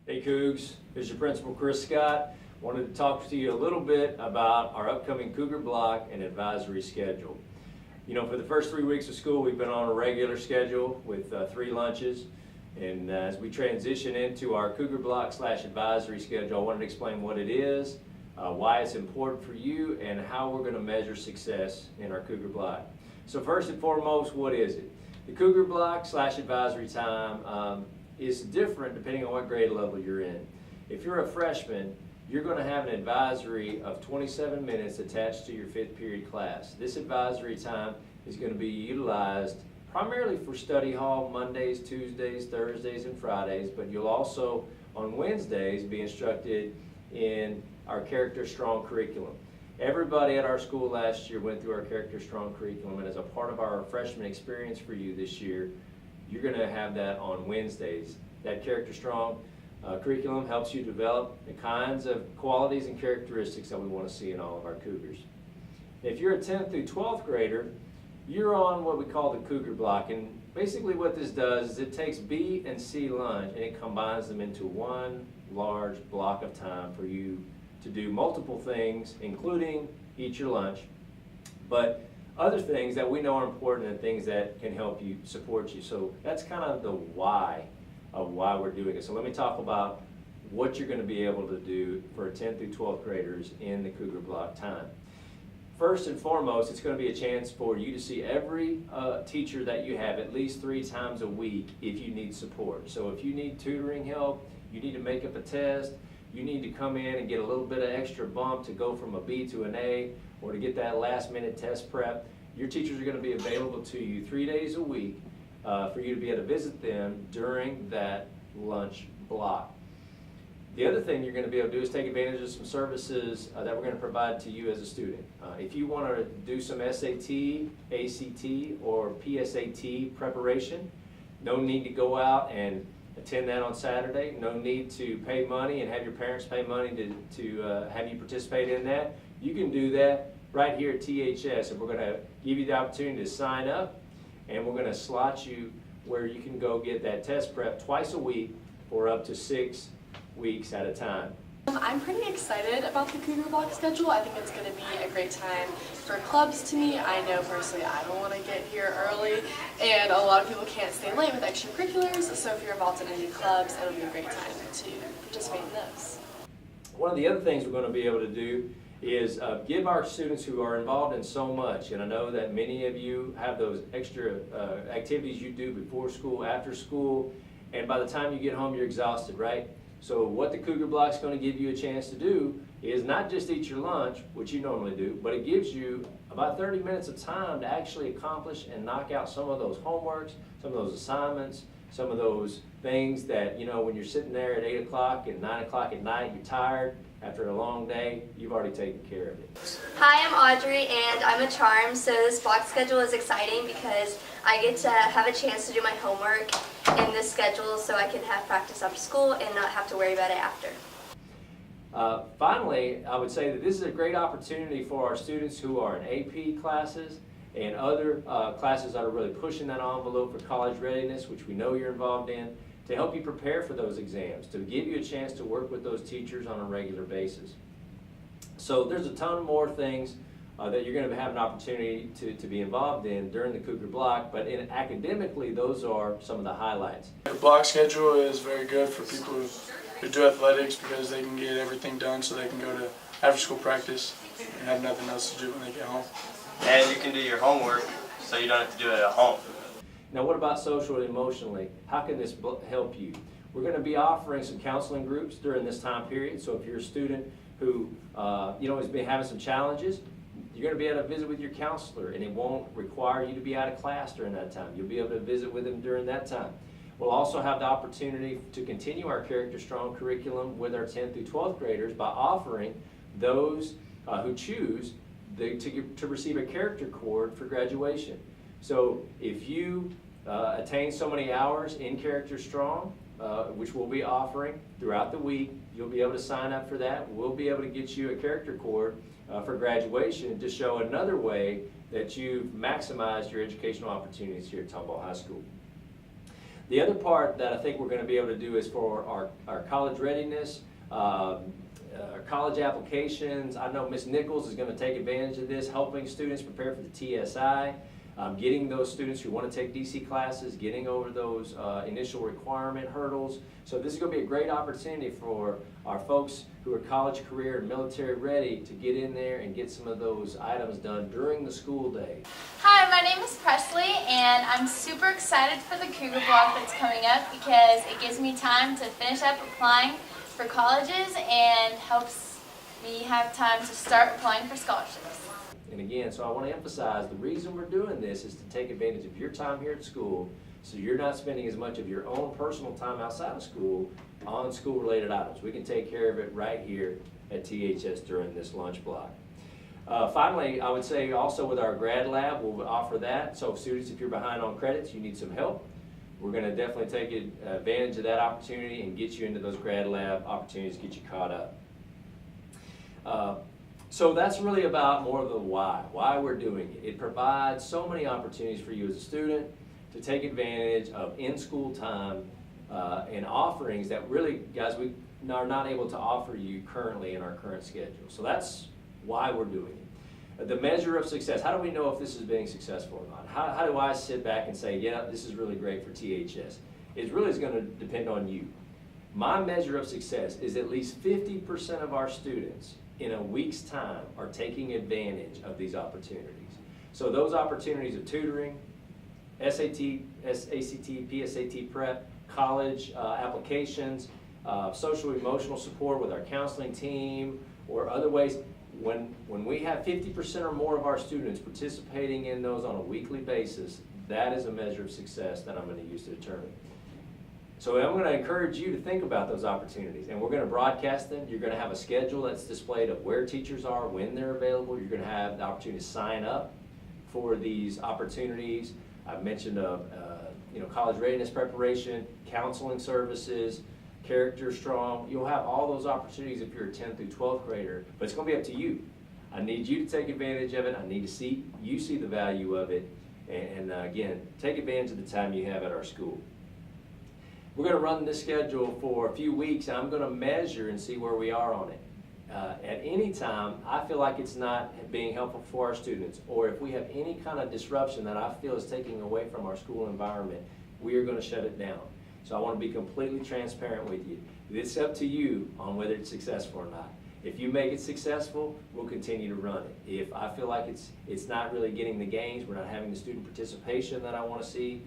Hey Cougs, here's your principal Chris Scott. Wanted to talk to you a little bit about our upcoming Cougar block and advisory schedule. You know, for the first 3 weeks of school, we've been on a regular schedule with 3 lunches. And as we transition into our Cougar block / advisory schedule, I wanted to explain what it is, why it's important for you, and how we're going to measure success in our Cougar block. So first and foremost, what is it? The Cougar block / advisory time is different depending on what grade level you're in. If you're a freshman, you're going to have an advisory of 27 minutes attached to your 5th period class. This advisory time is going to be utilized primarily for study hall Mondays, Tuesdays, Thursdays, and Fridays, but you'll also on Wednesdays be instructed in our Character Strong curriculum. Everybody at our school last year went through our Character Strong curriculum, and as a part of our freshman experience for you this year, you're going to have that on Wednesdays. That Character Strong curriculum helps you develop the kinds of qualities and characteristics that we want to see in all of our Cougars. If you're a 10th through 12th grader, you're on what we call the Cougar block, and basically what this does is it takes B and C lunch and it combines them into one large block of time for you to do multiple things, including eat your lunch, but other things that we know are important and things that can help you, support you. So that's kind of the why of why we're doing it. So let me talk about what you're going to be able to do for 10th through 12th graders in the Cougar block time. First and foremost, it's going to be a chance for you to see every teacher that you have at least 3 times a week if you need support. So if you need tutoring help, you need to make up a test, you need to come in and get a little bit of extra bump to go from a B to an A, or to get that last minute test prep, your teachers are going to be available to you 3 days a week for you to be able to visit them during that lunch block. The other thing you're going to be able to do is take advantage of some services that we're going to provide to you as a student. If you want to do some SAT, ACT, or PSAT preparation, no need to go out and attend that on Saturday. No need to pay money and have your parents pay money to have you participate in that. You can do that right here at THS, and we're going to give you the opportunity to sign up, and we're going to slot you where you can go get that test prep twice a week for up to 6 weeks at a time. I'm pretty excited about the Cougar block schedule. I think it's going to be a great time for clubs to meet. I know personally I don't want to get here early, and a lot of people can't stay late with extracurriculars, so if you're involved in any clubs, it'll be a great time to participate in those. One of the other things we're going to be able to do is give our students who are involved in so much, and I know that many of you have those extra activities you do before school, after school, and by the time you get home you're exhausted, right? So what the Cougar block is going to give you a chance to do is not just eat your lunch, which you normally do, but it gives you about 30 minutes of time to actually accomplish and knock out some of those homeworks, some of those assignments, some of those things that, you know, when you're sitting there at 8 o'clock and 9 o'clock at night, you're tired after a long day, you've already taken care of it. Hi, I'm Audrey and I'm a charm, so this block schedule is exciting because I get to have a chance to do my homework in this schedule so I can have practice after school and not have to worry about it after. Finally, I would say that this is a great opportunity for our students who are in AP classes and other classes that are really pushing that envelope for college readiness, which we know you're involved in, to help you prepare for those exams, to give you a chance to work with those teachers on a regular basis. So there's a ton more things that you're going to have an opportunity to be involved in during the Cougar block, but academically, those are some of the highlights. The block schedule is very good for people who do athletics because they can get everything done so they can go to after-school practice and have nothing else to do when they get home. And you can do your homework so you don't have to do it at home. Now what about socially and emotionally? How can this help you? We're going to be offering some counseling groups during this time period, so if you're a student who has been having some challenges, you're going to be able to visit with your counselor, and it won't require you to be out of class during that time. You'll be able to visit with them during that time. We'll also have the opportunity to continue our Character Strong curriculum with our 10th through 12th graders by offering those who choose to receive a character cord for graduation. So if you attain so many hours in Character Strong, which we'll be offering throughout the week, you'll be able to sign up for that. We'll be able to get you a character cord for graduation to show another way that you've maximized your educational opportunities here at Tomball High School. The other part that I think we're going to be able to do is for our college readiness, our college applications. I know Ms. Nichols is going to take advantage of this, helping students prepare for the TSI, getting those students who want to take DC classes, getting over those initial requirement hurdles. So this is going to be a great opportunity for our folks who are college, career, and military ready to get in there and get some of those items done during the school day. Hi, my name is Presley, and I'm super excited for the Cougar block that's coming up because it gives me time to finish up applying for colleges and helps me have time to start applying for scholarships. And again, so I want to emphasize the reason we're doing this is to take advantage of your time here at school, so you're not spending as much of your own personal time outside of school on school-related items. We can take care of it right here at THS during this lunch block. Finally, I would say also with our grad lab, we'll offer that. So students, if you're behind on credits, you need some help, we're going to definitely take advantage of that opportunity and get you into those grad lab opportunities, get you caught up. So that's really about more of the why we're doing it. It provides so many opportunities for you as a student to take advantage of in-school time and offerings that really, guys, we are not able to offer you currently in our current schedule. So that's why we're doing it. The measure of success, how do we know if this is being successful or not? How do I sit back and say, yeah, this is really great for THS? It really is going to depend on you. My measure of success is at least 50% of our students in a week's time are taking advantage of these opportunities. So those opportunities of tutoring, SAT, ACT, PSAT prep, college applications, social emotional support with our counseling team, or other ways. When we have 50% or more of our students participating in those on a weekly basis, that is a measure of success that I'm going to use to determine. So I'm going to encourage you to think about those opportunities, and we're going to broadcast them. You're going to have a schedule that's displayed of where teachers are, when they're available. You're going to have the opportunity to sign up for these opportunities. I've mentioned college readiness preparation, counseling services, Character Strong. You'll have all those opportunities if you're a 10th through 12th grader, but it's going to be up to you. I need you to take advantage of it. I need to see you see the value of it, and again, take advantage of the time you have at our school. We're going to run this schedule for a few weeks, and I'm going to measure and see where we are on it. At any time, I feel like it's not being helpful for our students, or if we have any kind of disruption that I feel is taking away from our school environment, we are going to shut it down. So I want to be completely transparent with you. It's up to you on whether it's successful or not. If you make it successful, we'll continue to run it. If I feel like it's not really getting the gains, we're not having the student participation that I want to see,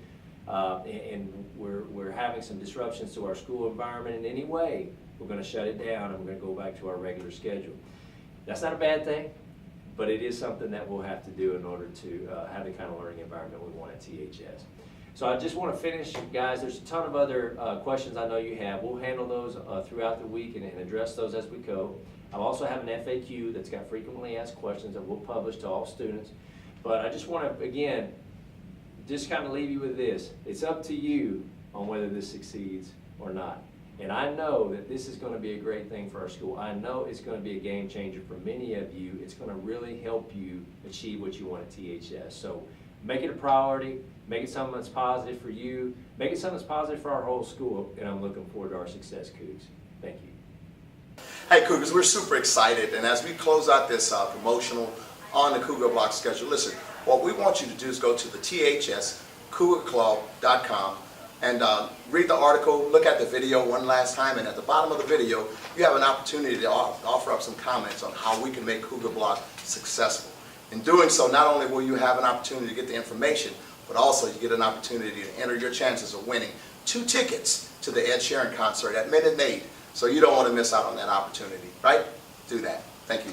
and we're having some disruptions to our school environment in any way, we're going to shut it down and we're going to go back to our regular schedule. That's not a bad thing, but it is something that we'll have to do in order to have the kind of learning environment we want at THS. So I just want to finish, guys, there's a ton of other questions I know you have. We'll handle those throughout the week and address those as we go. I also have an FAQ that's got frequently asked questions that we'll publish to all students. But I just want to, again, just kind of leave you with this. It's up to you on whether this succeeds or not. And I know that this is going to be a great thing for our school. I know it's going to be a game changer for many of you. It's going to really help you achieve what you want at THS. So make it a priority. Make it something that's positive for you. Make it something that's positive for our whole school. And I'm looking forward to our success, Cougs. Thank you. Hey Cougars, we're super excited, and as we close out this promotional on the Cougar Block schedule, listen, what we want you to do is go to the THS CougarClub.com and read the article, look at the video one last time, and at the bottom of the video, you have an opportunity to offer up some comments on how we can make Cougar Block successful. In doing so, not only will you have an opportunity to get the information, but also you get an opportunity to enter your chances of winning 2 tickets to the Ed Sheeran concert at Minute Maid. So you don't want to miss out on that opportunity, right? Do that. Thank you.